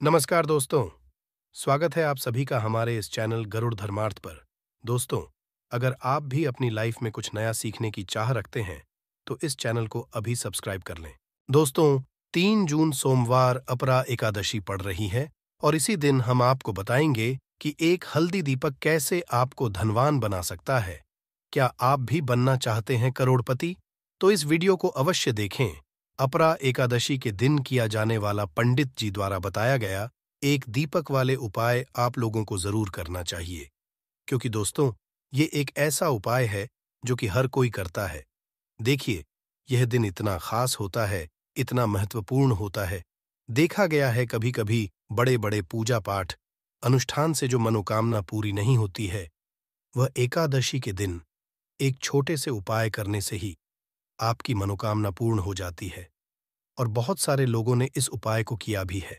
नमस्कार दोस्तों। स्वागत है आप सभी का हमारे इस चैनल गरुड़ धर्मार्थ पर। दोस्तों, अगर आप भी अपनी लाइफ में कुछ नया सीखने की चाह रखते हैं तो इस चैनल को अभी सब्सक्राइब कर लें। दोस्तों, 3 जून सोमवार अपरा एकादशी पड़ रही है और इसी दिन हम आपको बताएंगे कि एक हल्दी दीपक कैसे आपको धनवान बना सकता है। क्या आप भी बनना चाहते हैं करोड़पति? तो इस वीडियो को अवश्य देखें। अपरा एकादशी के दिन किया जाने वाला पंडित जी द्वारा बताया गया एक दीपक वाले उपाय आप लोगों को जरूर करना चाहिए, क्योंकि दोस्तों ये एक ऐसा उपाय है जो कि हर कोई करता है। देखिए, यह दिन इतना खास होता है, इतना महत्वपूर्ण होता है। देखा गया है कभी कभी बड़े बड़े पूजा पाठ अनुष्ठान से जो मनोकामना पूरी नहीं होती है, वह एकादशी के दिन एक छोटे से उपाय करने से ही आपकी मनोकामना पूर्ण हो जाती है। और बहुत सारे लोगों ने इस उपाय को किया भी है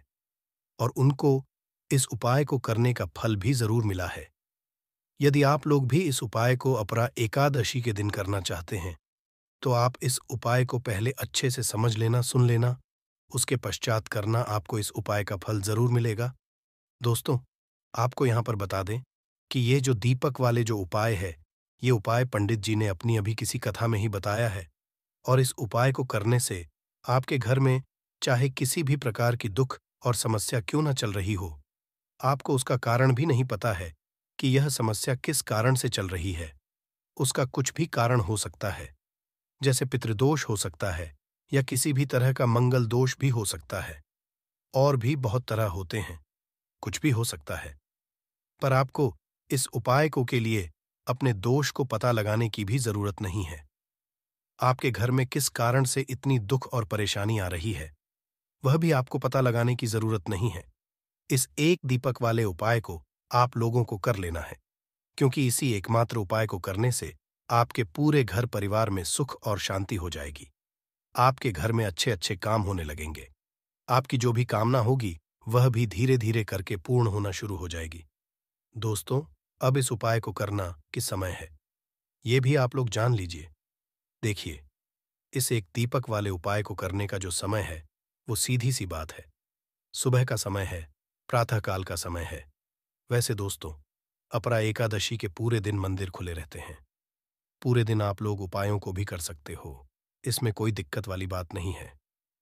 और उनको इस उपाय को करने का फल भी जरूर मिला है। यदि आप लोग भी इस उपाय को अपरा एकादशी के दिन करना चाहते हैं तो आप इस उपाय को पहले अच्छे से समझ लेना, सुन लेना, उसके पश्चात करना, आपको इस उपाय का फल जरूर मिलेगा। दोस्तों, आपको यहां पर बता दें कि ये जो दीपक वाले जो उपाय है, ये उपाय पंडित जी ने अपनी अभी किसी कथा में ही बताया है। और इस उपाय को करने से आपके घर में चाहे किसी भी प्रकार की दुख और समस्या क्यों न चल रही हो, आपको उसका कारण भी नहीं पता है कि यह समस्या किस कारण से चल रही है। उसका कुछ भी कारण हो सकता है, जैसे पितृदोष हो सकता है या किसी भी तरह का मंगल दोष भी हो सकता है। और भी बहुत तरह होते हैं, कुछ भी हो सकता है। पर आपको इस उपाय को के लिए अपने दोष को पता लगाने की भी जरूरत नहीं है। आपके घर में किस कारण से इतनी दुख और परेशानी आ रही है, वह भी आपको पता लगाने की जरूरत नहीं है। इस एक दीपक वाले उपाय को आप लोगों को कर लेना है, क्योंकि इसी एकमात्र उपाय को करने से आपके पूरे घर परिवार में सुख और शांति हो जाएगी। आपके घर में अच्छे अच्छे काम होने लगेंगे। आपकी जो भी कामना होगी वह भी धीरे धीरे करके पूर्ण होना शुरू हो जाएगी। दोस्तों, अब इस उपाय को करना किस समय है, ये भी आप लोग जान लीजिए। देखिए, इस एक दीपक वाले उपाय को करने का जो समय है वो सीधी सी बात है, सुबह का समय है, प्रातःकाल का समय है। वैसे दोस्तों, अपरा एकादशी के पूरे दिन मंदिर खुले रहते हैं। पूरे दिन आप लोग उपायों को भी कर सकते हो, इसमें कोई दिक्कत वाली बात नहीं है,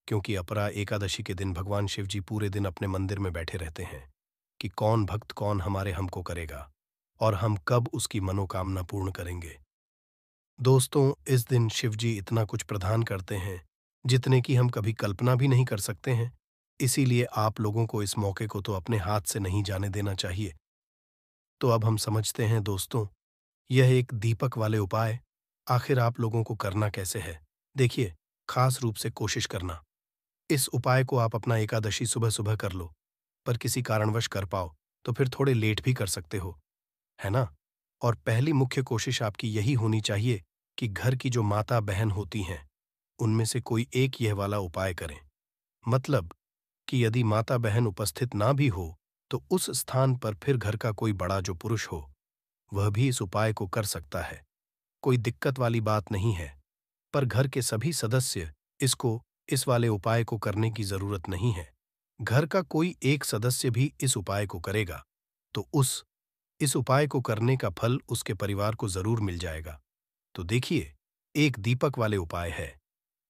क्योंकि अपरा एकादशी के दिन भगवान शिव जी पूरे दिन अपने मंदिर में बैठे रहते हैं कि कौन भक्त कौन हमारे हमको करेगा और हम कब उसकी मनोकामना पूर्ण करेंगे। दोस्तों, इस दिन शिव जी इतना कुछ प्रदान करते हैं जितने की हम कभी कल्पना भी नहीं कर सकते हैं। इसीलिए आप लोगों को इस मौके को तो अपने हाथ से नहीं जाने देना चाहिए। तो अब हम समझते हैं दोस्तों, यह एक दीपक वाले उपाय आखिर आप लोगों को करना कैसे है। देखिए, खास रूप से कोशिश करना, इस उपाय को आप अपना एकादशी सुबह सुबह कर लो, पर किसी कारणवश कर पाओ तो फिर थोड़े लेट भी कर सकते हो, है ना? और पहली मुख्य कोशिश आपकी यही होनी चाहिए कि घर की जो माता बहन होती हैं उनमें से कोई एक यह वाला उपाय करें। मतलब कि यदि माता बहन उपस्थित ना भी हो तो उस स्थान पर फिर घर का कोई बड़ा जो पुरुष हो वह भी इस उपाय को कर सकता है। कोई दिक्कत वाली बात नहीं है। पर घर के सभी सदस्य इसको इस वाले उपाय को करने की जरूरत नहीं है। घर का कोई एक सदस्य भी इस उपाय को करेगा तो इस उपाय को करने का फल उसके परिवार को जरूर मिल जाएगा। तो देखिए, एक दीपक वाले उपाय है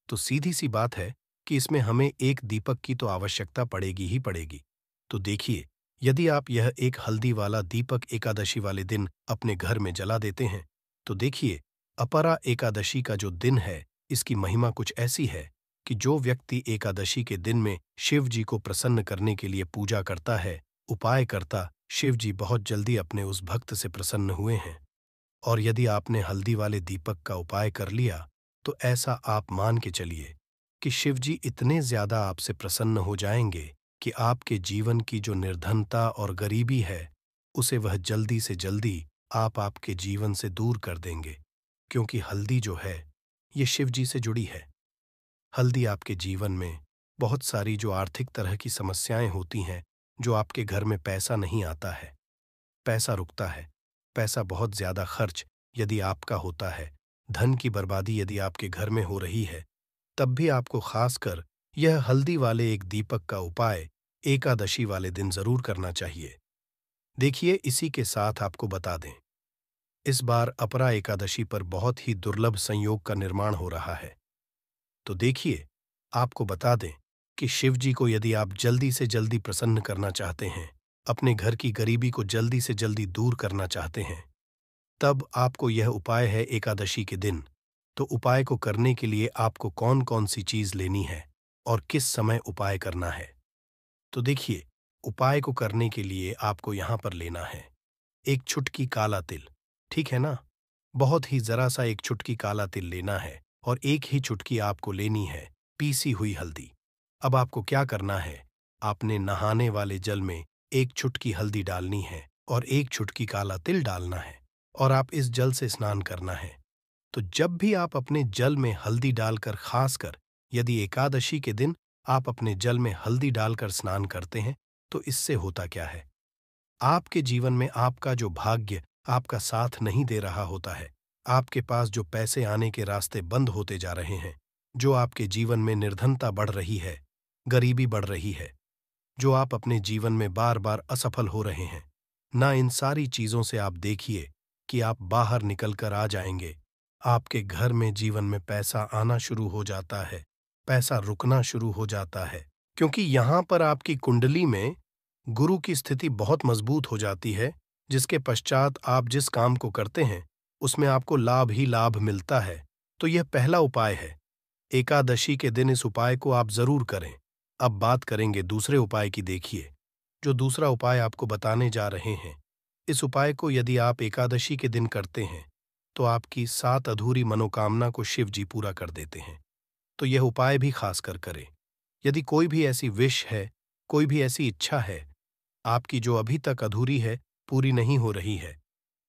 तो सीधी सी बात है कि इसमें हमें एक दीपक की तो आवश्यकता पड़ेगी ही पड़ेगी। तो देखिए, यदि आप यह एक हल्दी वाला दीपक एकादशी वाले दिन अपने घर में जला देते हैं तो देखिए, अपरा एकादशी का जो दिन है इसकी महिमा कुछ ऐसी है कि जो व्यक्ति एकादशी के दिन में शिव जी को प्रसन्न करने के लिए पूजा करता है, उपाय करता, शिव जी बहुत जल्दी अपने उस भक्त से प्रसन्न हुए हैं। और यदि आपने हल्दी वाले दीपक का उपाय कर लिया तो ऐसा आप मान के चलिए कि शिव जी इतने ज्यादा आपसे प्रसन्न हो जाएंगे कि आपके जीवन की जो निर्धनता और गरीबी है उसे वह जल्दी से जल्दी आप आपके जीवन से दूर कर देंगे, क्योंकि हल्दी जो है ये शिव जी से जुड़ी है। हल्दी आपके जीवन में बहुत सारी जो आर्थिक तरह की समस्याएं होती हैं, जो आपके घर में पैसा नहीं आता है, पैसा रुकता है, पैसा बहुत ज्यादा खर्च यदि आपका होता है, धन की बर्बादी यदि आपके घर में हो रही है, तब भी आपको खासकर यह हल्दी वाले एक दीपक का उपाय एकादशी वाले दिन जरूर करना चाहिए। देखिए, इसी के साथ आपको बता दें, इस बार अपरा एकादशी पर बहुत ही दुर्लभ संयोग का निर्माण हो रहा है। तो देखिए, आपको बता दें कि शिव जी को यदि आप जल्दी से जल्दी प्रसन्न करना चाहते हैं, अपने घर की गरीबी को जल्दी से जल्दी दूर करना चाहते हैं, तब आपको यह उपाय है एकादशी के दिन। तो उपाय को करने के लिए आपको कौन कौन सी चीज लेनी है और किस समय उपाय करना है। तो देखिए, उपाय को करने के लिए आपको यहां पर लेना है एक चुटकी काला तिल। ठीक है ना? बहुत ही जरा सा एक चुटकी काला तिल लेना है और एक ही चुटकी आपको लेनी है पीसी हुई हल्दी। अब आपको क्या करना है, आपने नहाने वाले जल में एक चुटकी हल्दी डालनी है और एक चुटकी काला तिल डालना है और आप इस जल से स्नान करना है। तो जब भी आप अपने जल में हल्दी डालकर, खासकर यदि एकादशी के दिन आप अपने जल में हल्दी डालकर स्नान करते हैं, तो इससे होता क्या है, आपके जीवन में आपका जो भाग्य आपका साथ नहीं दे रहा होता है, आपके पास जो पैसे आने के रास्ते बंद होते जा रहे हैं, जो आपके जीवन में निर्धनता बढ़ रही है, गरीबी बढ़ रही है, जो आप अपने जीवन में बार बार असफल हो रहे हैं, ना, इन सारी चीजों से आप देखिए कि आप बाहर निकलकर आ जाएंगे। आपके घर में जीवन में पैसा आना शुरू हो जाता है, पैसा रुकना शुरू हो जाता है, क्योंकि यहां पर आपकी कुंडली में गुरु की स्थिति बहुत मजबूत हो जाती है, जिसके पश्चात आप जिस काम को करते हैं उसमें आपको लाभ ही लाभ मिलता है। तो यह पहला उपाय है। एकादशी के दिन इस उपाय को आप जरूर करें। अब बात करेंगे दूसरे उपाय की। देखिए, जो दूसरा उपाय आपको बताने जा रहे हैं, इस उपाय को यदि आप एकादशी के दिन करते हैं तो आपकी 7 अधूरी मनोकामना को शिव जी पूरा कर देते हैं। तो यह उपाय भी खास कर करें। यदि कोई भी ऐसी विश है, कोई भी ऐसी इच्छा है आपकी जो अभी तक अधूरी है, पूरी नहीं हो रही है,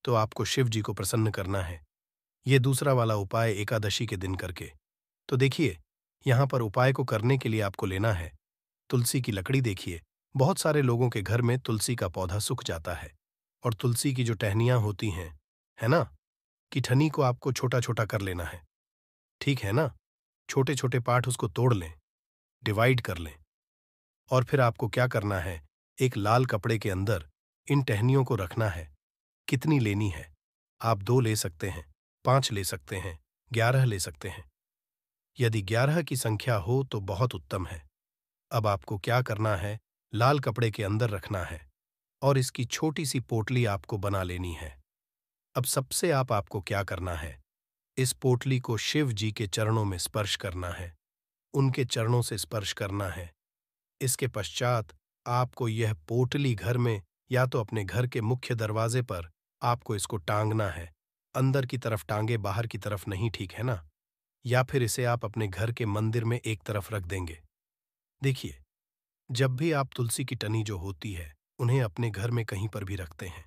तो आपको शिव जी को प्रसन्न करना है ये दूसरा वाला उपाय एकादशी के दिन करके। तो देखिए, यहां पर उपाय को करने के लिए आपको लेना है तुलसी की लकड़ी। देखिए, बहुत सारे लोगों के घर में तुलसी का पौधा सूख जाता है और तुलसी की जो टहनियां होती हैं, है ना, कि ठनी को आपको छोटा छोटा कर लेना है। ठीक है ना? छोटे छोटे पार्ट उसको तोड़ लें, डिवाइड कर लें और फिर आपको क्या करना है, एक लाल कपड़े के अंदर इन टहनियों को रखना है। कितनी लेनी है? आप 2 ले सकते हैं, 5 ले सकते हैं, 11 ले सकते हैं। यदि 11 की संख्या हो तो बहुत उत्तम है। अब आपको क्या करना है, लाल कपड़े के अंदर रखना है और इसकी छोटी सी पोटली आपको बना लेनी है। अब सबसे आपको क्या करना है, इस पोटली को शिव जी के चरणों में स्पर्श करना है, उनके चरणों से स्पर्श करना है। इसके पश्चात आपको यह पोटली घर में या तो अपने घर के मुख्य दरवाजे पर आपको इसको टांगना है। अंदर की तरफ टांगे, बाहर की तरफ नहीं, ठीक है ना? या फिर इसे आप अपने घर के मंदिर में एक तरफ रख देंगे। देखिए, जब भी आप तुलसी की टनी जो होती है उन्हें अपने घर में कहीं पर भी रखते हैं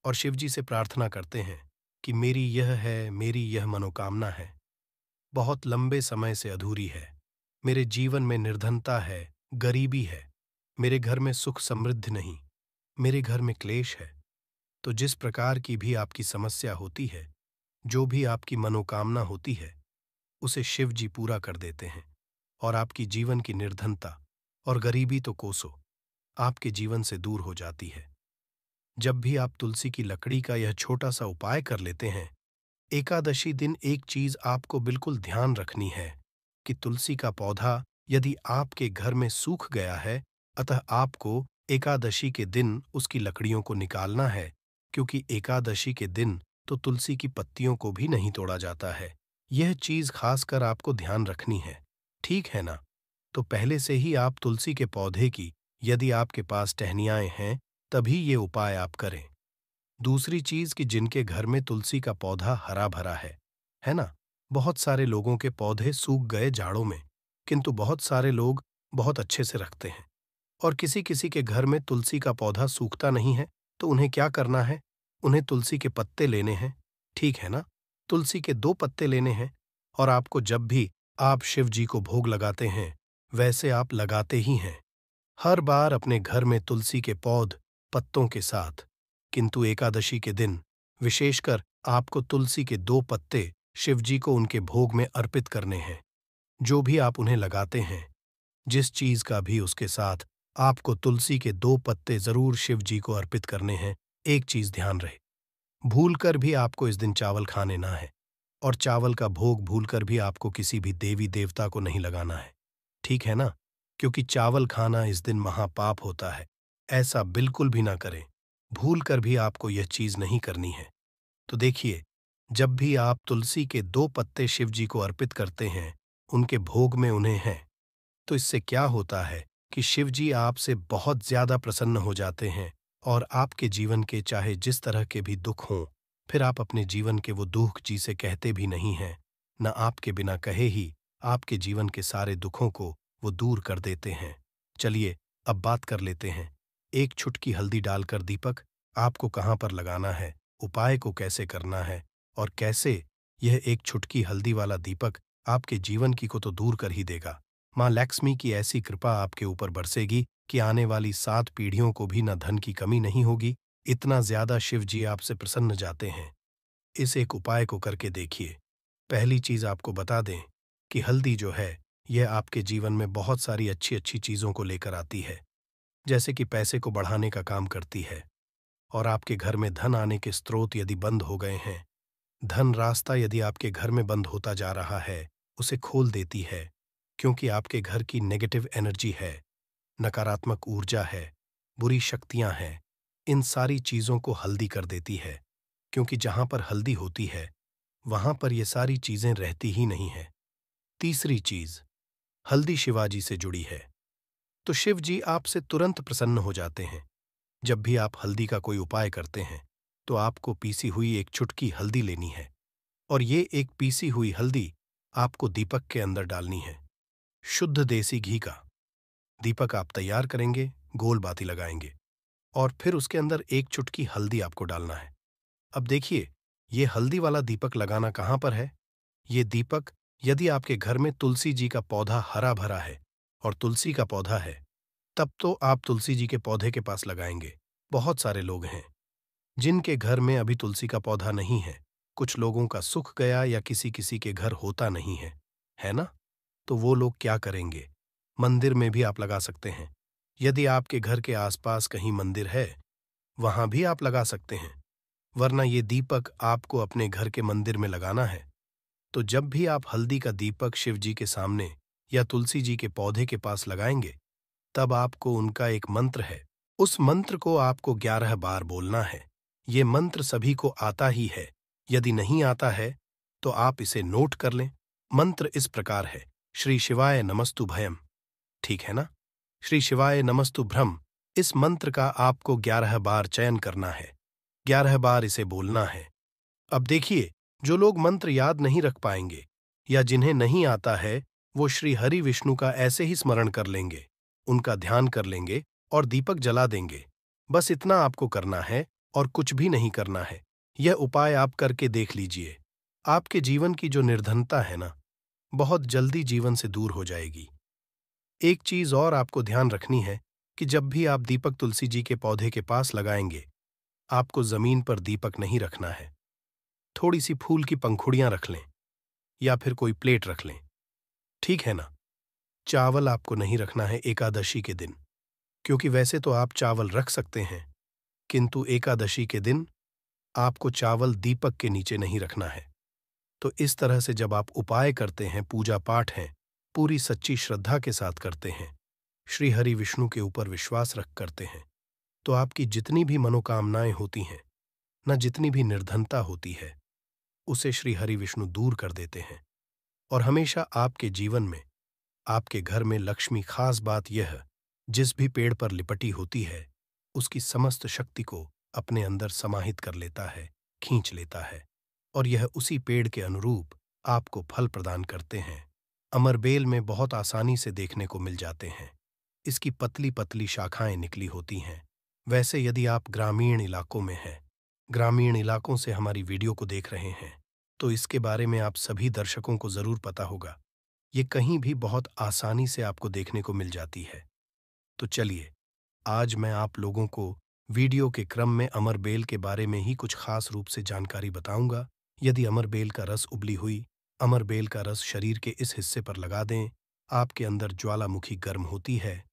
और शिव जी से प्रार्थना करते हैं कि मेरी यह है, मेरी यह मनोकामना है, बहुत लंबे समय से अधूरी है, मेरे जीवन में निर्धनता है, गरीबी है, मेरे घर में सुख समृद्धि नहीं, मेरे घर में क्लेश है। तो जिस प्रकार की भी आपकी समस्या होती है, जो भी आपकी मनोकामना होती है, उसे शिव जी पूरा कर देते हैं और आपकी जीवन की निर्धनता और गरीबी तो कोसों आपके जीवन से दूर हो जाती है। जब भी आप तुलसी की लकड़ी का यह छोटा सा उपाय कर लेते हैं, एकादशी दिन एक चीज आपको बिल्कुल ध्यान रखनी है कि तुलसी का पौधा यदि आपके घर में सूख गया है, अतः आपको एकादशी के दिन उसकी लकड़ियों को निकालना है, क्योंकि एकादशी के दिन तो तुलसी की पत्तियों को भी नहीं तोड़ा जाता है। यह चीज खासकर आपको ध्यान रखनी है, ठीक है ना? तो पहले से ही आप तुलसी के पौधे की, यदि आपके पास टहनियाएं हैं, तभी ये उपाय आप करें। दूसरी चीज कि जिनके घर में तुलसी का पौधा हरा भरा है ना? बहुत सारे लोगों के पौधे सूख गए जाड़ों में, किंतु बहुत सारे लोग बहुत अच्छे से रखते हैं। और किसी किसी के घर में तुलसी का पौधा सूखता नहीं है, तो उन्हें क्या करना है, उन्हें तुलसी के पत्ते लेने हैं, ठीक है ना? तुलसी के 2 पत्ते लेने हैं और आपको जब भी आप शिव जी को भोग लगाते हैं, वैसे आप लगाते ही हैं हर बार अपने घर में तुलसी के पौध पत्तों के साथ, किंतु एकादशी के दिन विशेषकर आपको तुलसी के 2 पत्ते शिवजी को उनके भोग में अर्पित करने हैं। जो भी आप उन्हें लगाते हैं, जिस चीज का भी उसके साथ आपको तुलसी के 2 पत्ते जरूर शिव जी को अर्पित करने हैं। एक चीज ध्यान रहे, भूलकर भी आपको इस दिन चावल खाने ना है, और चावल का भोग भूलकर भी आपको किसी भी देवी देवता को नहीं लगाना है। ठीक है ना? क्योंकि चावल खाना इस दिन महापाप होता है। ऐसा बिल्कुल भी ना करें। भूलकर भी आपको यह चीज नहीं करनी है। तो देखिए, जब भी आप तुलसी के 2 पत्ते शिव जी को अर्पित करते हैं, उनके भोग में उन्हें हैं, तो इससे क्या होता है कि शिव जी आपसे बहुत ज्यादा प्रसन्न हो जाते हैं, और आपके जीवन के चाहे जिस तरह के भी दुख हों, फिर आप अपने जीवन के वो दुख जिसे कहते भी नहीं हैं, न आपके बिना कहे ही आपके जीवन के सारे दुखों को वो दूर कर देते हैं। चलिए, अब बात कर लेते हैं। एक चुटकी हल्दी डालकर दीपक आपको कहाँ पर लगाना है, उपाय को कैसे करना है, और कैसे यह एक चुटकी हल्दी वाला दीपक आपके जीवन की को तो दूर कर ही देगा। माँ लक्ष्मी की ऐसी कृपा आपके ऊपर बरसेगी कि आने वाली 7 पीढ़ियों को भी न धन की कमी नहीं होगी। इतना ज्यादा शिव जी आपसे प्रसन्न जाते हैं। इस एक उपाय को करके देखिए। पहली चीज आपको बता दें कि हल्दी जो है, यह आपके जीवन में बहुत सारी अच्छी अच्छी चीजों को लेकर आती है। जैसे कि पैसे को बढ़ाने का काम करती है, और आपके घर में धन आने के स्रोत यदि बंद हो गए हैं, धन रास्ता यदि आपके घर में बंद होता जा रहा है, उसे खोल देती है। क्योंकि आपके घर की नेगेटिव एनर्जी है, नकारात्मक ऊर्जा है, बुरी शक्तियां हैं, इन सारी चीजों को हल्दी कर देती है। क्योंकि जहां पर हल्दी होती है, वहां पर ये सारी चीजें रहती ही नहीं है। तीसरी चीज, हल्दी शिवाजी से जुड़ी है, तो शिव जी आपसे तुरंत प्रसन्न हो जाते हैं। जब भी आप हल्दी का कोई उपाय करते हैं, तो आपको पीसी हुई एक चुटकी हल्दी लेनी है, और ये एक पीसी हुई हल्दी आपको दीपक के अंदर डालनी है। शुद्ध देसी घी का दीपक आप तैयार करेंगे, गोल बाती लगाएंगे, और फिर उसके अंदर एक चुटकी हल्दी आपको डालना है। अब देखिए, ये हल्दी वाला दीपक लगाना कहाँ पर है? ये दीपक यदि आपके घर में तुलसी जी का पौधा हरा भरा है और तुलसी का पौधा है, तब तो आप तुलसी जी के पौधे के पास लगाएंगे। बहुत सारे लोग हैं जिनके घर में अभी तुलसी का पौधा नहीं है। कुछ लोगों का सुख गया या किसी किसी के घर होता नहीं है ना? तो वो लोग क्या करेंगे? मंदिर में भी आप लगा सकते हैं। यदि आपके घर के आसपास कहीं मंदिर है, वहां भी आप लगा सकते हैं। वरना ये दीपक आपको अपने घर के मंदिर में लगाना है। तो जब भी आप हल्दी का दीपक शिव जी के सामने या तुलसी जी के पौधे के पास लगाएंगे, तब आपको उनका एक मंत्र है, उस मंत्र को आपको 11 बार बोलना है। ये मंत्र सभी को आता ही है। यदि नहीं आता है, तो आप इसे नोट कर लें। मंत्र इस प्रकार है: श्री शिवाय नमस्तु भयम। ठीक है ना? श्री शिवाय नमस्तु भ्रम। इस मंत्र का आपको 11 बार चयन करना है, 11 बार इसे बोलना है। अब देखिए, जो लोग मंत्र याद नहीं रख पाएंगे या जिन्हें नहीं आता है, वो श्री हरि विष्णु का ऐसे ही स्मरण कर लेंगे, उनका ध्यान कर लेंगे और दीपक जला देंगे। बस इतना आपको करना है और कुछ भी नहीं करना है। यह उपाय आप करके देख लीजिए। आपके जीवन की जो निर्धनता है ना, बहुत जल्दी जीवन से दूर हो जाएगी। एक चीज और आपको ध्यान रखनी है कि जब भी आप दीपक तुलसी जी के पौधे के पास लगाएंगे, आपको जमीन पर दीपक नहीं रखना है। थोड़ी सी फूल की पंखुड़ियां रख लें या फिर कोई प्लेट रख लें। ठीक है ना? चावल आपको नहीं रखना है एकादशी के दिन, क्योंकि वैसे तो आप चावल रख सकते हैं, किंतु एकादशी के दिन आपको चावल दीपक के नीचे नहीं रखना है। तो इस तरह से जब आप उपाय करते हैं, पूजा पाठ हैं, पूरी सच्ची श्रद्धा के साथ करते हैं, श्री हरि विष्णु के ऊपर विश्वास रख करते हैं, तो आपकी जितनी भी मनोकामनाएं होती हैं, न जितनी भी निर्धनता होती है, उसे श्री हरि विष्णु दूर कर देते हैं। और हमेशा आपके जीवन में, आपके घर में लक्ष्मी, खास बात यह, जिस भी पेड़ पर लिपटी होती है, उसकी समस्त शक्ति को अपने अंदर समाहित कर लेता है, खींच लेता है, और यह उसी पेड़ के अनुरूप आपको फल प्रदान करते हैं। अमरबेल में बहुत आसानी से देखने को मिल जाते हैं। इसकी पतली पतली शाखाएं निकली होती हैं। वैसे यदि आप ग्रामीण इलाकों में हैं, ग्रामीण इलाकों से हमारी वीडियो को देख रहे हैं, तो इसके बारे में आप सभी दर्शकों को जरूर पता होगा। ये कहीं भी बहुत आसानी से आपको देखने को मिल जाती है। तो चलिए, आज मैं आप लोगों को वीडियो के क्रम में अमरबेल के बारे में ही कुछ खास रूप से जानकारी बताऊंगा। यदि अमरबेल का रस उबली हुई अमरबेल का रस शरीर के इस हिस्से पर लगा दें, आपके अंदर ज्वालामुखी गर्म होती है,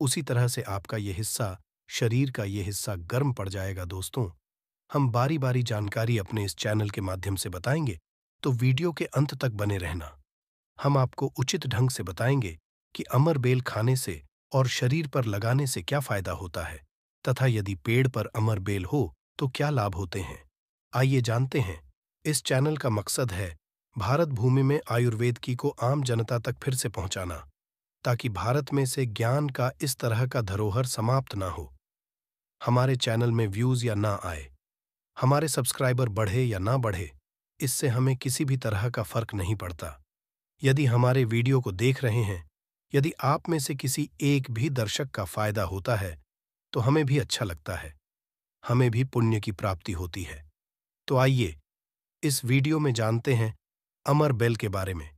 उसी तरह से आपका ये हिस्सा, शरीर का ये हिस्सा गर्म पड़ जाएगा दोस्तों। हम बारी बारी जानकारी अपने इस चैनल के माध्यम से बताएंगे, तो वीडियो के अंत तक बने रहना। हम आपको उचित ढंग से बताएंगे कि अमर बेल खाने से और शरीर पर लगाने से क्या फायदा होता है, तथा यदि पेड़ पर अमर बेल हो तो क्या लाभ होते हैं। आइए जानते हैं। इस चैनल का मकसद है भारत भूमि में आयुर्वेद को आम जनता तक फिर से पहुंचाना, ताकि भारत में से ज्ञान का इस तरह का धरोहर समाप्त ना हो। हमारे चैनल में व्यूज या ना आए, हमारे सब्सक्राइबर बढ़े या ना बढ़े, इससे हमें किसी भी तरह का फर्क नहीं पड़ता। यदि हमारे वीडियो को देख रहे हैं, यदि आप में से किसी एक भी दर्शक का फायदा होता है, तो हमें भी अच्छा लगता है, हमें भी पुण्य की प्राप्ति होती है। तो आइए इस वीडियो में जानते हैं अमर बेल के बारे में,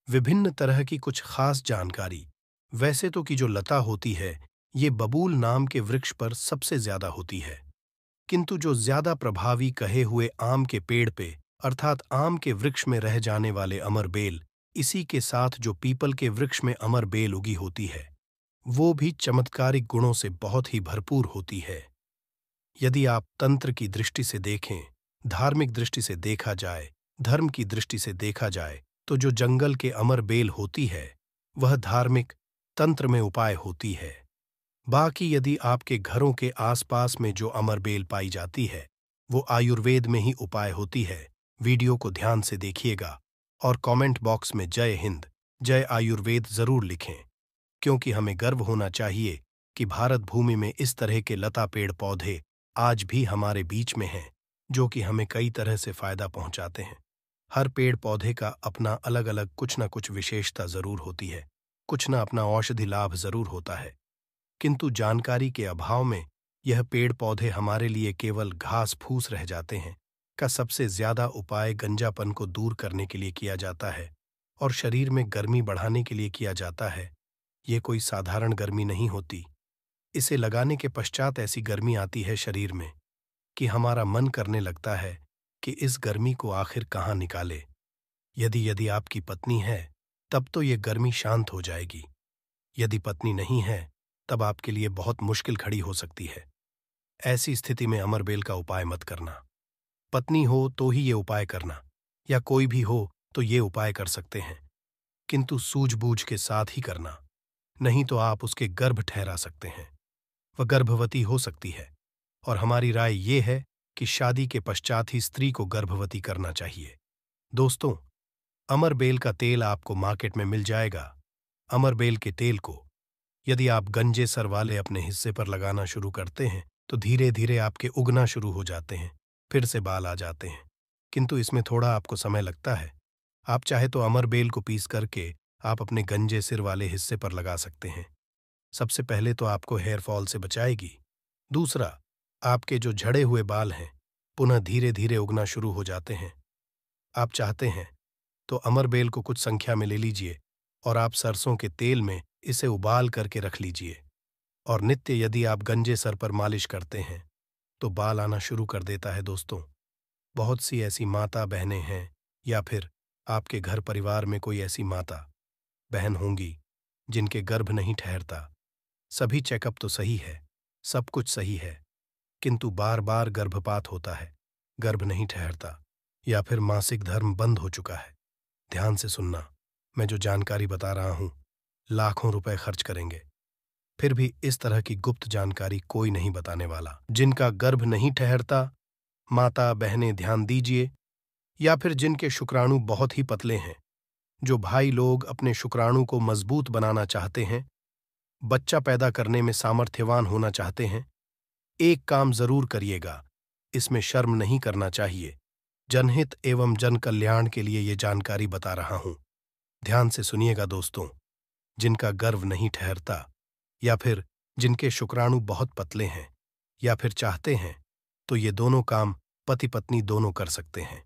विभिन्न तरह की कुछ खास जानकारी। वैसे तो कि जो लता होती है, ये बबूल नाम के वृक्ष पर सबसे ज्यादा होती है, किंतु जो ज्यादा प्रभावी कहे हुए आम के पेड़ पे अर्थात आम के वृक्ष में रह जाने वाले अमर बेल, इसी के साथ जो पीपल के वृक्ष में अमर बेल उगी होती है, वो भी चमत्कारिक गुणों से बहुत ही भरपूर होती है। यदि आप तंत्र की दृष्टि से देखें, धार्मिक दृष्टि से देखा जाए, धर्म की दृष्टि से देखा जाए, तो जो जंगल के अमर बेल होती है, वह धार्मिक तंत्र में उपाय होती है। बाकी यदि आपके घरों के आसपास में जो अमर बेल पाई जाती है, वो आयुर्वेद में ही उपाय होती है। वीडियो को ध्यान से देखिएगा और कमेंट बॉक्स में जय हिंद, जय आयुर्वेद जरूर लिखें, क्योंकि हमें गर्व होना चाहिए कि भारत भूमि में इस तरह के लता पेड़ पौधे आज भी हमारे बीच में हैं, जो कि हमें कई तरह से फायदा पहुंचाते हैं। हर पेड़ पौधे का अपना अलग अलग कुछ न कुछ विशेषता जरूर होती है, कुछ न अपना औषधि लाभ जरूर होता है, किंतु जानकारी के अभाव में यह पेड़ पौधे हमारे लिए केवल घास फूस रह जाते हैं। का सबसे ज्यादा उपाय गंजापन को दूर करने के लिए किया जाता है और शरीर में गर्मी बढ़ाने के लिए किया जाता है। ये कोई साधारण गर्मी नहीं होती। इसे लगाने के पश्चात ऐसी गर्मी आती है शरीर में कि हमारा मन करने लगता है कि इस गर्मी को आखिर कहाँ निकाले। यदि आपकी पत्नी है, तब तो ये गर्मी शांत हो जाएगी। यदि पत्नी नहीं है, तब आपके लिए बहुत मुश्किल खड़ी हो सकती है। ऐसी स्थिति में अमरबेल का उपाय मत करना। पत्नी हो तो ही ये उपाय करना, या कोई भी हो तो ये उपाय कर सकते हैं, किंतु सूझबूझ के साथ ही करना, नहीं तो आप उसके गर्भ ठहरा सकते हैं। वह गर्भवती हो सकती है, और हमारी राय ये है कि शादी के पश्चात ही स्त्री को गर्भवती करना चाहिए। दोस्तों, अमरबेल का तेल आपको मार्केट में मिल जाएगा। अमरबेल के तेल को यदि आप गंजे सर वाले अपने हिस्से पर लगाना शुरू करते हैं, तो धीरे धीरे आपके उगना शुरू हो जाते हैं, फिर से बाल आ जाते हैं, किंतु इसमें थोड़ा आपको समय लगता है। आप चाहे तो अमरबेल को पीस करके आप अपने गंजे सिर वाले हिस्से पर लगा सकते हैं। सबसे पहले तो आपको हेयर फॉल से बचाएगी। दूसरा, आपके जो झड़े हुए बाल हैं, पुनः धीरे धीरे उगना शुरू हो जाते हैं। आप चाहते हैं तो अमरबेल को कुछ संख्या में ले लीजिए और आप सरसों के तेल में इसे उबाल करके रख लीजिए, और नित्य यदि आप गंजे सर पर मालिश करते हैं तो बाल आना शुरू कर देता है। दोस्तों, बहुत सी ऐसी माता बहनें हैं, या फिर आपके घर परिवार में कोई ऐसी माता बहन होंगी जिनके गर्भ नहीं ठहरता। सभी चेकअप तो सही है, सब कुछ सही है, किंतु बार बार गर्भपात होता है, गर्भ नहीं ठहरता, या फिर मासिक धर्म बंद हो चुका है। ध्यान से सुनना, मैं जो जानकारी बता रहा हूं, लाखों रुपए खर्च करेंगे, फिर भी इस तरह की गुप्त जानकारी कोई नहीं बताने वाला। जिनका गर्भ नहीं ठहरता, माता बहनें ध्यान दीजिए, या फिर जिनके शुक्राणु बहुत ही पतले हैं, जो भाई लोग अपने शुक्राणु को मजबूत बनाना चाहते हैं, बच्चा पैदा करने में सामर्थ्यवान होना चाहते हैं, एक काम जरूर करिएगा, इसमें शर्म नहीं करना चाहिए। जनहित एवं जन कल्याण के लिए ये जानकारी बता रहा हूं। ध्यान से सुनिएगा दोस्तों, जिनका गर्भ नहीं ठहरता, या फिर जिनके शुक्राणु बहुत पतले हैं, या फिर चाहते हैं, तो ये दोनों काम पति पत्नी दोनों कर सकते हैं।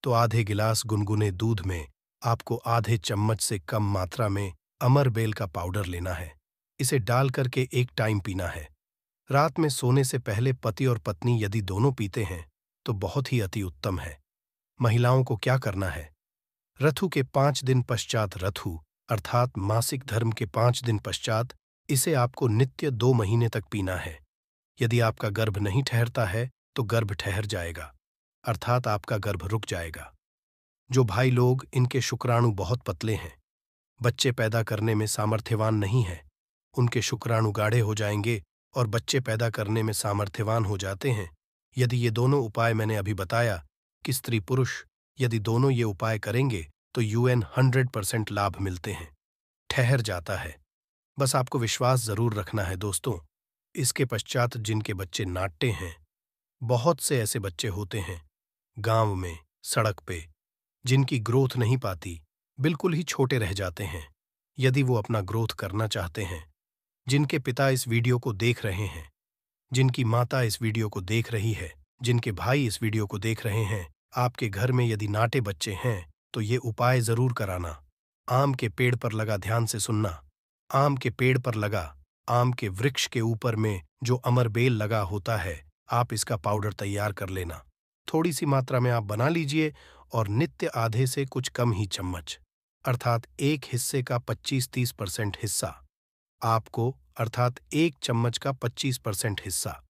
तो आधे गिलास गुनगुने दूध में आपको आधे चम्मच से कम मात्रा में अमरबेल का पाउडर लेना है। इसे डाल करके एक टाइम पीना है। रात में सोने से पहले पति और पत्नी यदि दोनों पीते हैं तो बहुत ही अति उत्तम है। महिलाओं को क्या करना है? रथु के 5 दिन पश्चात, रथु अर्थात मासिक धर्म के 5 दिन पश्चात इसे आपको नित्य 2 महीने तक पीना है। यदि आपका गर्भ नहीं ठहरता है तो गर्भ ठहर जाएगा, अर्थात आपका गर्भ रुक जाएगा। जो भाई लोग इनके शुक्राणु बहुत पतले हैं, बच्चे पैदा करने में सामर्थ्यवान नहीं है, उनके शुक्राणु गाढ़े हो जाएंगे और बच्चे पैदा करने में सामर्थ्यवान हो जाते हैं। यदि ये दोनों उपाय मैंने अभी बताया कि स्त्री पुरुष यदि दोनों ये उपाय करेंगे तो यूएन 100% लाभ मिलते हैं, ठहर जाता है। बस आपको विश्वास जरूर रखना है दोस्तों। इसके पश्चात जिनके बच्चे नाट्य हैं, बहुत से ऐसे बच्चे होते हैं गांव में, सड़क पे, जिनकी ग्रोथ नहीं पाती, बिल्कुल ही छोटे रह जाते हैं। यदि वो अपना ग्रोथ करना चाहते हैं, जिनके पिता इस वीडियो को देख रहे हैं, जिनकी माता इस वीडियो को देख रही है, जिनके भाई इस वीडियो को देख रहे हैं, आपके घर में यदि नाटे बच्चे हैं तो ये उपाय जरूर कराना। आम के पेड़ पर लगा, ध्यान से सुनना, आम के पेड़ पर लगा, आम के वृक्ष के ऊपर में जो अमरबेल लगा होता है, आप इसका पाउडर तैयार कर लेना। थोड़ी सी मात्रा में आप बना लीजिए और नित्य आधे से कुछ कम ही चम्मच, अर्थात एक हिस्से का 25-30% हिस्सा आपको, अर्थात एक चम्मच का 25% हिस्सा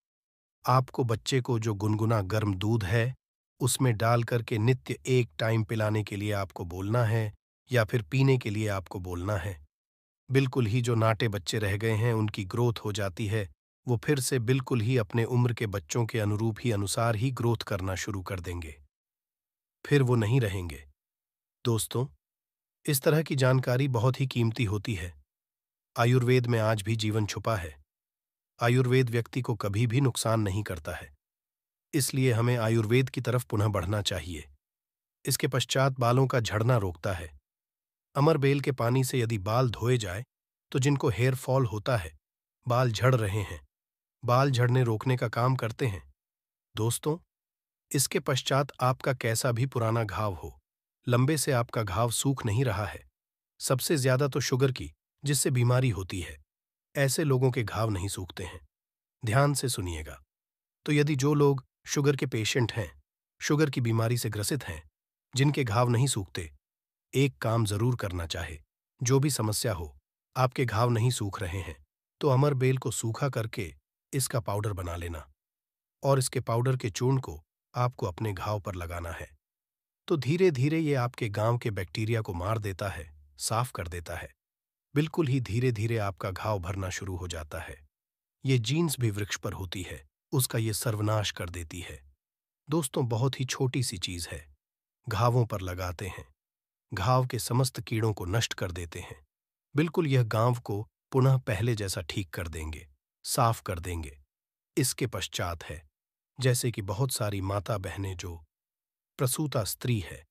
आपको बच्चे को जो गुनगुना गर्म दूध है उसमें डाल करके नित्य एक टाइम पिलाने के लिए आपको बोलना है या फिर पीने के लिए आपको बोलना है। बिल्कुल ही जो नाटे बच्चे रह गए हैं उनकी ग्रोथ हो जाती है, वो फिर से बिल्कुल ही अपने उम्र के बच्चों के अनुरूप ही अनुसार ही ग्रोथ करना शुरू कर देंगे, फिर वो नहीं रहेंगे। दोस्तों, इस तरह की जानकारी बहुत ही कीमती होती है। आयुर्वेद में आज भी जीवन छुपा है। आयुर्वेद व्यक्ति को कभी भी नुकसान नहीं करता है, इसलिए हमें आयुर्वेद की तरफ पुनः बढ़ना चाहिए। इसके पश्चात बालों का झड़ना रोकता है। अमरबेल के पानी से यदि बाल धोए जाए तो जिनको हेयर फॉल होता है, बाल झड़ रहे हैं, बाल झड़ने रोकने का काम करते हैं। दोस्तों, इसके पश्चात आपका कैसा भी पुराना घाव हो, लंबे से आपका घाव सूख नहीं रहा है, सबसे ज्यादा तो शुगर की, जिससे बीमारी होती है, ऐसे लोगों के घाव नहीं सूखते हैं। ध्यान से सुनिएगा। तो यदि जो लोग शुगर के पेशेंट हैं, शुगर की बीमारी से ग्रसित हैं, जिनके घाव नहीं सूखते, एक काम जरूर करना चाहे। जो भी समस्या हो, आपके घाव नहीं सूख रहे हैं, तो अमरबेल को सूखा करके इसका पाउडर बना लेना और इसके पाउडर के चूर्ण को आपको अपने घाव पर लगाना है। तो धीरे धीरे ये आपके गांव के बैक्टीरिया को मार देता है, साफ कर देता है। बिल्कुल ही धीरे धीरे आपका घाव भरना शुरू हो जाता है। ये जीन्स भी वृक्ष पर होती है, उसका ये सर्वनाश कर देती है। दोस्तों, बहुत ही छोटी सी चीज है, घावों पर लगाते हैं, घाव के समस्त कीड़ों को नष्ट कर देते हैं। बिल्कुल यह गांव को पुनः पहले जैसा ठीक कर देंगे, साफ कर देंगे। इसके पश्चात है, जैसे कि बहुत सारी माता बहनें जो प्रसूता स्त्री है,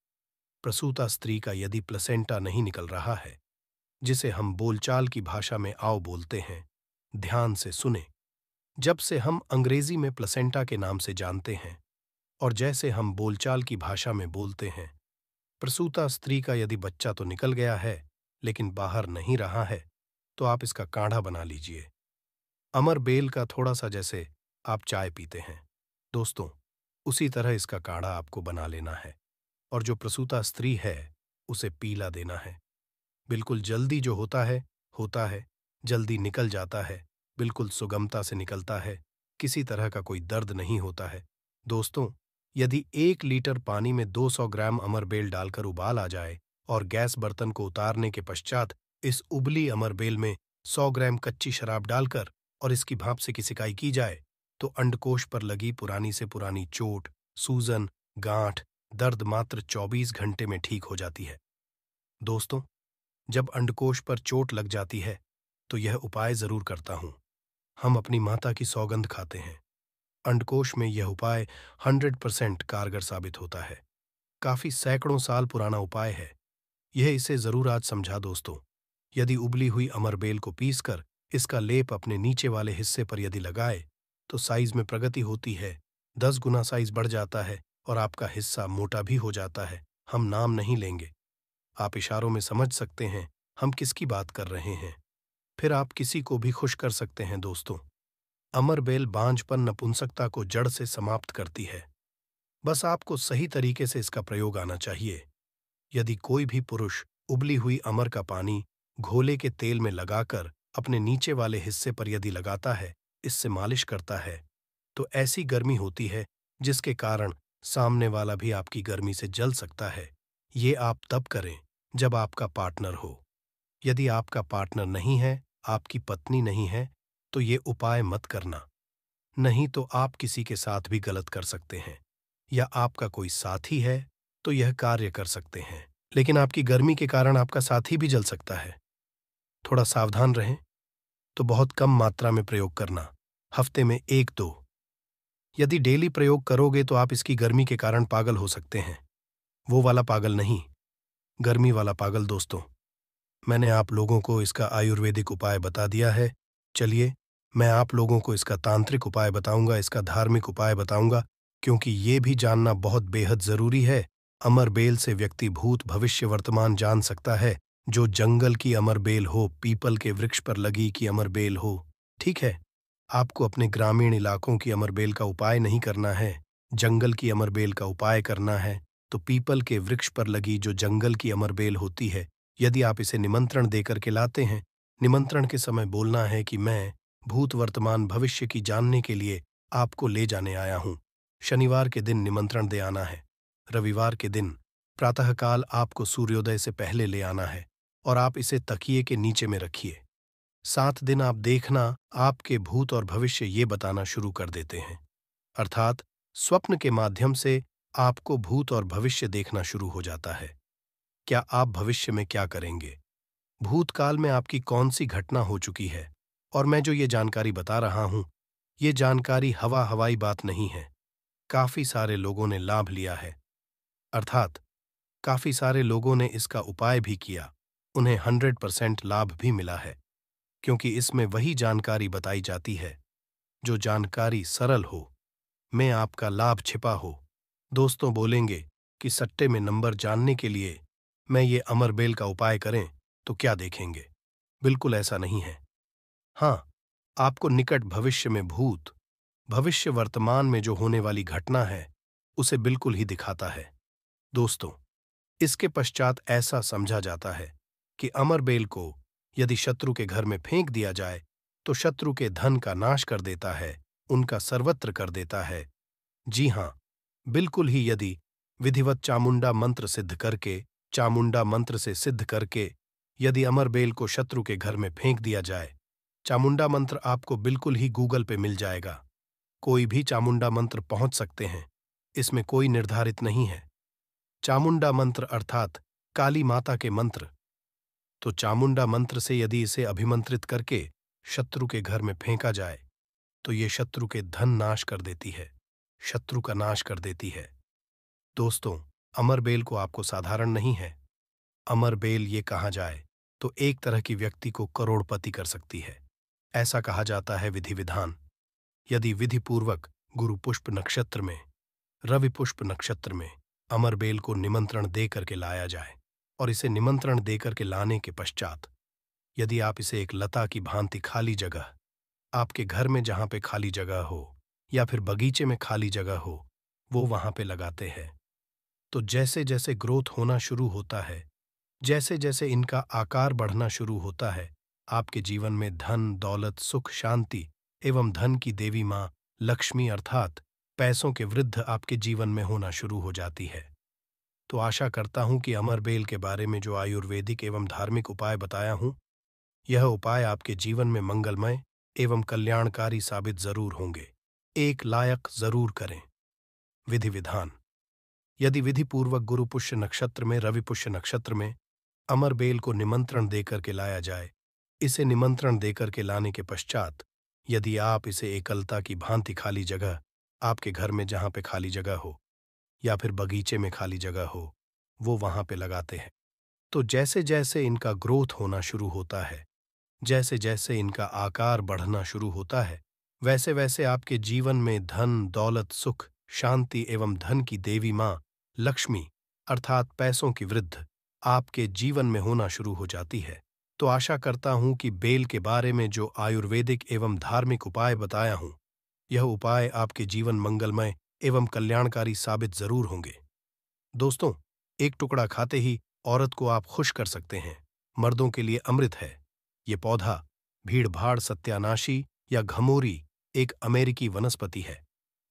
प्रसूता स्त्री का यदि प्लेसेंटा नहीं निकल रहा है, जिसे हम बोलचाल की भाषा में आओ बोलते हैं, ध्यान से सुने। जब से हम अंग्रेजी में प्लेसेंटा के नाम से जानते हैं और जैसे हम बोलचाल की भाषा में बोलते हैं, प्रसूता स्त्री का यदि बच्चा तो निकल गया है लेकिन बाहर नहीं रहा है, तो आप इसका काढ़ा बना लीजिए। अमर बेल का थोड़ा सा, जैसे आप चाय पीते हैं दोस्तों, उसी तरह इसका काढ़ा आपको बना लेना है और जो प्रसूता स्त्री है उसे पीला देना है। बिल्कुल जल्दी जो होता है, जल्दी निकल जाता है, बिल्कुल सुगमता से निकलता है, किसी तरह का कोई दर्द नहीं होता है। दोस्तों, यदि 1 लीटर पानी में 200 ग्राम अमरबेल डालकर उबाल आ जाए और गैस बर्तन को उतारने के पश्चात इस उबली अमरबेल में 100 ग्राम कच्ची शराब डालकर और इसकी भाप से की सिकाई की जाए, तो अंडकोश पर लगी पुरानी से पुरानी चोट, सूजन, गांठ, दर्द मात्र 24 घंटे में ठीक हो जाती है। दोस्तों, जब अंडकोश पर चोट लग जाती है तो यह उपाय जरूर करता हूं। हम अपनी माता की सौगंध खाते हैं। अंडकोश में यह उपाय 100% कारगर साबित होता है। काफी सैकड़ों साल पुराना उपाय है यह, इसे जरूर आज समझा दोस्तों। यदि उबली हुई अमरबेल को पीसकर इसका लेप अपने नीचे वाले हिस्से पर यदि लगाए तो साइज में प्रगति होती है, 10 गुना साइज बढ़ जाता है और आपका हिस्सा मोटा भी हो जाता है। हम नाम नहीं लेंगे, आप इशारों में समझ सकते हैं हम किसकी बात कर रहे हैं। फिर आप किसी को भी खुश कर सकते हैं दोस्तों। अमरबेल बांझपन, नपुंसकता को जड़ से समाप्त करती है। बस आपको सही तरीके से इसका प्रयोग आना चाहिए। यदि कोई भी पुरुष उबली हुई अमर का पानी घोले के तेल में लगाकर अपने नीचे वाले हिस्से पर यदि लगाता है, इससे मालिश करता है, तो ऐसी गर्मी होती है जिसके कारण सामने वाला भी आपकी गर्मी से जल सकता है। ये आप तब करें जब आपका पार्टनर हो। यदि आपका पार्टनर नहीं है, आपकी पत्नी नहीं है, तो ये उपाय मत करना। नहीं तो आप किसी के साथ भी गलत कर सकते हैं, या आपका कोई साथी है तो यह कार्य कर सकते हैं, लेकिन आपकी गर्मी के कारण आपका साथी भी जल सकता है। थोड़ा सावधान रहें। तो बहुत कम मात्रा में प्रयोग करना, हफ्ते में 1-2। यदि डेली प्रयोग करोगे तो आप इसकी गर्मी के कारण पागल हो सकते हैं। वो वाला पागल नहीं, गर्मी वाला पागल। दोस्तों, मैंने आप लोगों को इसका आयुर्वेदिक उपाय बता दिया है। चलिए, मैं आप लोगों को इसका तांत्रिक उपाय बताऊंगा, इसका धार्मिक उपाय बताऊंगा, क्योंकि ये भी जानना बहुत बेहद जरूरी है। अमर बेल से व्यक्ति भूत भविष्य वर्तमान जान सकता है। जो जंगल की अमर बेल हो, पीपल के वृक्ष पर लगी की अमर बेल हो। ठीक है, आपको अपने ग्रामीण इलाकों की अमर बेल का उपाय नहीं करना है, जंगल की अमर बेल का उपाय करना है। तो पीपल के वृक्ष पर लगी जो जंगल की अमर बेल होती है, यदि आप इसे निमंत्रण देकर के लाते हैं, निमंत्रण के समय बोलना है कि मैं भूत वर्तमान भविष्य की जानने के लिए आपको ले जाने आया हूं। शनिवार के दिन निमंत्रण दे आना है। रविवार के दिन प्रातःकाल आपको सूर्योदय से पहले ले आना है और आप इसे तकिए के नीचे में रखिए। 7 दिन आप देखना, आपके भूत और भविष्य ये बताना शुरू कर देते हैं। अर्थात स्वप्न के माध्यम से आपको भूत और भविष्य देखना शुरू हो जाता है। क्या आप भविष्य में क्या करेंगे, भूतकाल में आपकी कौन सी घटना हो चुकी है, और मैं जो ये जानकारी बता रहा हूं, ये जानकारी हवाई बात नहीं है। काफी सारे लोगों ने लाभ लिया है, अर्थात काफी सारे लोगों ने इसका उपाय भी किया, उन्हें 100% लाभ भी मिला है, क्योंकि इसमें वही जानकारी बताई जाती है जो जानकारी सरल हो, में आपका लाभ छिपा हो। दोस्तों बोलेंगे कि सट्टे में नंबर जानने के लिए मैं ये अमरबेल का उपाय करें तो क्या देखेंगे। बिल्कुल ऐसा नहीं है। हाँ, आपको निकट भविष्य में भूत, भविष्य वर्तमान में जो होने वाली घटना है, उसे बिल्कुल ही दिखाता है। दोस्तों, इसके पश्चात ऐसा समझा जाता है कि अमरबेल को यदि शत्रु के घर में फेंक दिया जाए तो शत्रु के धन का नाश कर देता है, उनका सर्वत्र कर देता है। जी हाँ, बिल्कुल ही। यदि विधिवत चामुंडा मंत्र सिद्ध करके, चामुंडा मंत्र से सिद्ध करके यदि अमरबेल को शत्रु के घर में फेंक दिया जाए, चामुंडा मंत्र आपको बिल्कुल ही गूगल पे मिल जाएगा। कोई भी चामुंडा मंत्र पहुंच सकते हैं, इसमें कोई निर्धारित नहीं है। चामुंडा मंत्र अर्थात काली माता के मंत्र। तो चामुंडा मंत्र से यदि इसे अभिमंत्रित करके शत्रु के घर में फेंका जाए तो ये शत्रु के धन नाश कर देती है, शत्रु का नाश कर देती है। दोस्तों, अमरबेल को आपको साधारण नहीं है। अमरबेल ये कहा जाए तो एक तरह की व्यक्ति को करोड़पति कर सकती है। ऐसा कहा जाता है विधि विधान। यदि विधिपूर्वक गुरु पुष्प नक्षत्र में, रवि पुष्प नक्षत्र में अमरबेल को निमंत्रण दे करके लाया जाए, और इसे निमंत्रण दे करके लाने के पश्चात यदि आप इसे एक लता की भांति खाली जगह, आपके घर में जहां पे खाली जगह हो या फिर बगीचे में खाली जगह हो, वो वहां पे लगाते हैं, तो जैसे जैसे ग्रोथ होना शुरू होता है, जैसे जैसे इनका आकार बढ़ना शुरू होता है, आपके जीवन में धन, दौलत, सुख, शांति एवं धन की देवी मां लक्ष्मी अर्थात पैसों के वृद्ध आपके जीवन में होना शुरू हो जाती है। तो आशा करता हूं कि अमरबेल के बारे में जो आयुर्वेदिक एवं धार्मिक उपाय बताया हूं, यह उपाय आपके जीवन में मंगलमय एवं कल्याणकारी साबित जरूर होंगे। एक लायक जरूर करें। विधि विधान। यदि विधि पूर्वक गुरु पुष्य नक्षत्र में, रवि पुष्य नक्षत्र में अमरबेल को निमंत्रण देकर के लाया जाए, इसे निमंत्रण देकर के लाने के पश्चात यदि आप इसे एकलता की भांति खाली जगह, आपके घर में जहां पे खाली जगह हो या फिर बगीचे में खाली जगह हो, वो वहां पे लगाते हैं, तो जैसे जैसे इनका ग्रोथ होना शुरू होता है, जैसे जैसे इनका आकार बढ़ना शुरू होता है, वैसे वैसे आपके जीवन में धन, दौलत, सुख, शांति एवं धन की देवी मां लक्ष्मी अर्थात पैसों की वृद्ध आपके जीवन में होना शुरू हो जाती है। तो आशा करता हूं कि बेल के बारे में जो आयुर्वेदिक एवं धार्मिक उपाय बताया हूं, यह उपाय आपके जीवन मंगलमय एवं कल्याणकारी साबित जरूर होंगे। दोस्तों, एक टुकड़ा खाते ही औरत को आप खुश कर सकते हैं। मर्दों के लिए अमृत है ये पौधा। भीड़भाड़ सत्यानाशी या घमोरी एक अमेरिकी वनस्पति है,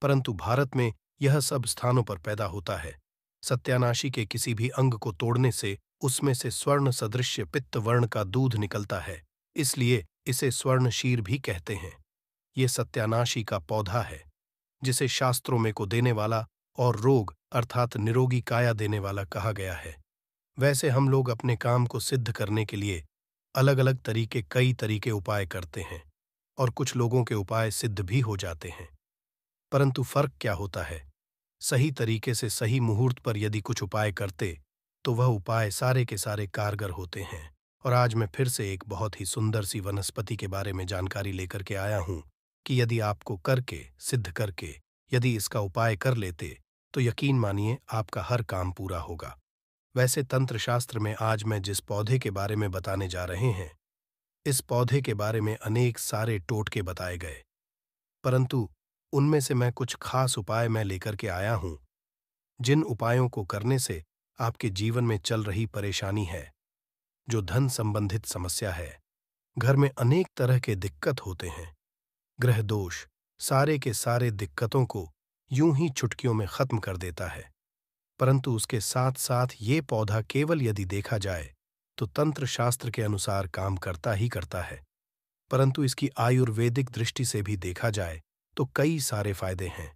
परंतु भारत में यह सब स्थानों पर पैदा होता है। सत्यानाशी के किसी भी अंग को तोड़ने से उसमें से स्वर्ण सदृश्य पित्त वर्ण का दूध निकलता है, इसलिए इसे स्वर्णशीर भी कहते हैं। ये सत्यानाशी का पौधा है, जिसे शास्त्रों में को देने वाला और रोग अर्थात निरोगी काया देने वाला कहा गया है। वैसे हम लोग अपने काम को सिद्ध करने के लिए अलग अलग कई तरीके उपाय करते हैं, और कुछ लोगों के उपाय सिद्ध भी हो जाते हैं। परंतु फर्क क्या होता है? सही तरीके से सही मुहूर्त पर यदि कुछ उपाय करते तो वह उपाय सारे के सारे कारगर होते हैं। और आज मैं फिर से एक बहुत ही सुंदर सी वनस्पति के बारे में जानकारी लेकर के आया हूं कि यदि आपको करके सिद्ध करके यदि इसका उपाय कर लेते तो यकीन मानिए आपका हर काम पूरा होगा। वैसे तंत्र शास्त्र में आज मैं जिस पौधे के बारे में बताने जा रहे हैं, इस पौधे के बारे में अनेक सारे टोटके बताए गए, परंतु उनमें से मैं कुछ खास उपाय मैं लेकर के आया हूं, जिन उपायों को करने से आपके जीवन में चल रही परेशानी है, जो धन संबंधित समस्या है, घर में अनेक तरह के दिक्कत होते हैं, ग्रह दोष, सारे के सारे दिक्कतों को यूं ही चुटकियों में खत्म कर देता है। परंतु उसके साथ साथ ये पौधा केवल यदि देखा जाए तो तंत्र शास्त्र के अनुसार काम करता ही करता है, परंतु इसकी आयुर्वेदिक दृष्टि से भी देखा जाए तो कई सारे फायदे हैं।